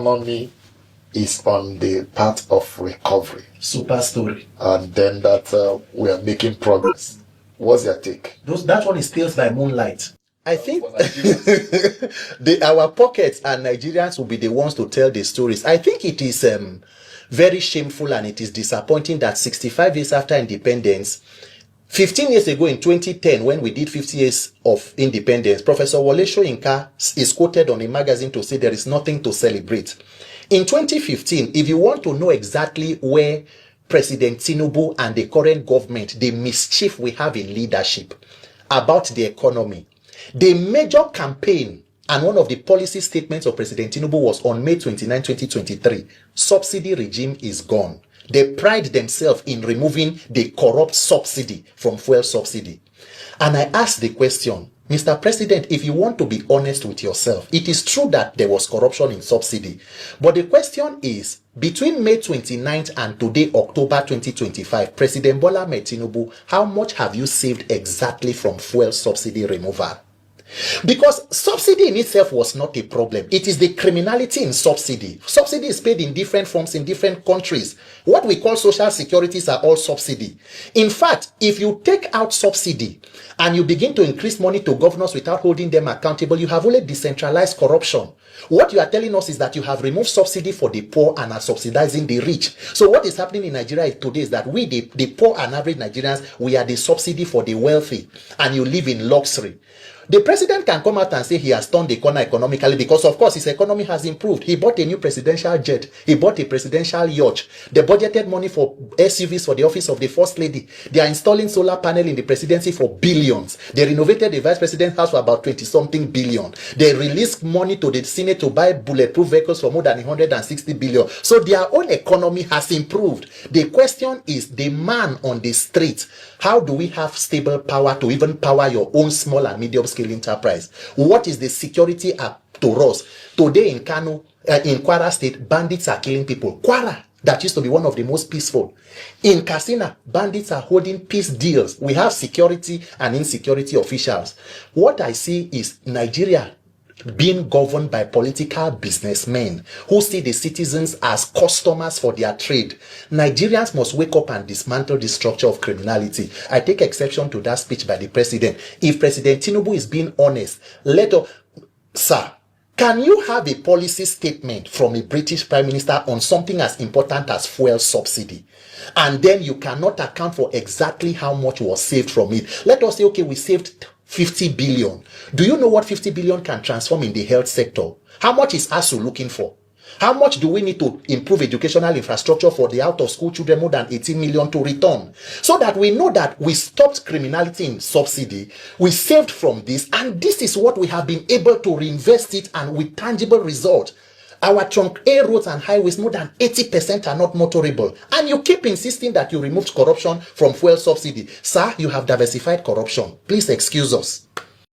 economy is on the path of recovery. Super story. And then that we are making progress. What's your take? That one is Tales by Moonlight. I think our pockets and Nigerians will be the ones to tell the stories. I think it is very shameful and it is disappointing that 65 years after independence, 15 years ago in 2010, when we did 50 years of independence, Professor Wole Soyinka is quoted on a magazine to say there is nothing to celebrate. In 2015, if you want to know exactly where President Tinubu and the current government, the mischief we have in leadership about the economy, the major campaign and one of the policy statements of President Tinubu was on May 29, 2023. Subsidy regime is gone. They pride themselves in removing the corrupt subsidy from fuel subsidy. And I asked the question, Mr. President, if you want to be honest with yourself, it is true that there was corruption in subsidy. But the question is, between May 29th and today, October 2025, President Bola Ahmed Tinubu, how much have you saved exactly from fuel subsidy removal? Because subsidy in itself was not a problem. It is the criminality in subsidy. Subsidy is paid in different forms in different countries. What we call social securities are all subsidy. In fact, if you take out subsidy and you begin to increase money to governors without holding them accountable, you have only decentralized corruption. What you are telling us is that you have removed subsidy for the poor and are subsidizing the rich. So what is happening in Nigeria today is that we, the poor and average Nigerians, we are the subsidy for the wealthy, and you live in luxury. The president can come out and say he has turned the corner economically because, of course, his economy has improved. He bought a new presidential jet. He bought a presidential yacht. They budgeted money for SUVs for the office of the first lady. They are installing solar panel in the presidency for billions. They renovated the vice president's house for about 20-something billion. They released money to the Senate to buy bulletproof vehicles for more than 160 billion. So their own economy has improved. The question is, the man on the street, how do we have stable power to even power your own small and medium scale enterprise? What is the security to us? Today in Kano, in Kwara State, bandits are killing people. Kwara, that used to be one of the most peaceful. In Katsina, bandits are holding peace deals. We have security and insecurity officials. What I see is Nigeria being governed by political businessmen who see the citizens as customers for their trade. Nigerians must wake up and dismantle the structure of criminality. I take exception to that speech by the president. If President Tinubu is being honest, sir, can you have a policy statement from a British Prime Minister on something as important as fuel subsidy? And then you cannot account for exactly how much was saved from it. Let us say, okay, we saved 50 billion. Do you know what 50 billion can transform in the health sector? How much is ASU looking for? How much do we need to improve educational infrastructure for the out-of-school children, more than 18 million to return? So that we know that we stopped criminality in subsidy, we saved from this, and this is what we have been able to reinvest it, and with tangible result. Our trunk A roads and highways, more than 80% are not motorable. And you keep insisting that you removed corruption from fuel subsidy. Sir, you have diversified corruption. Please excuse us.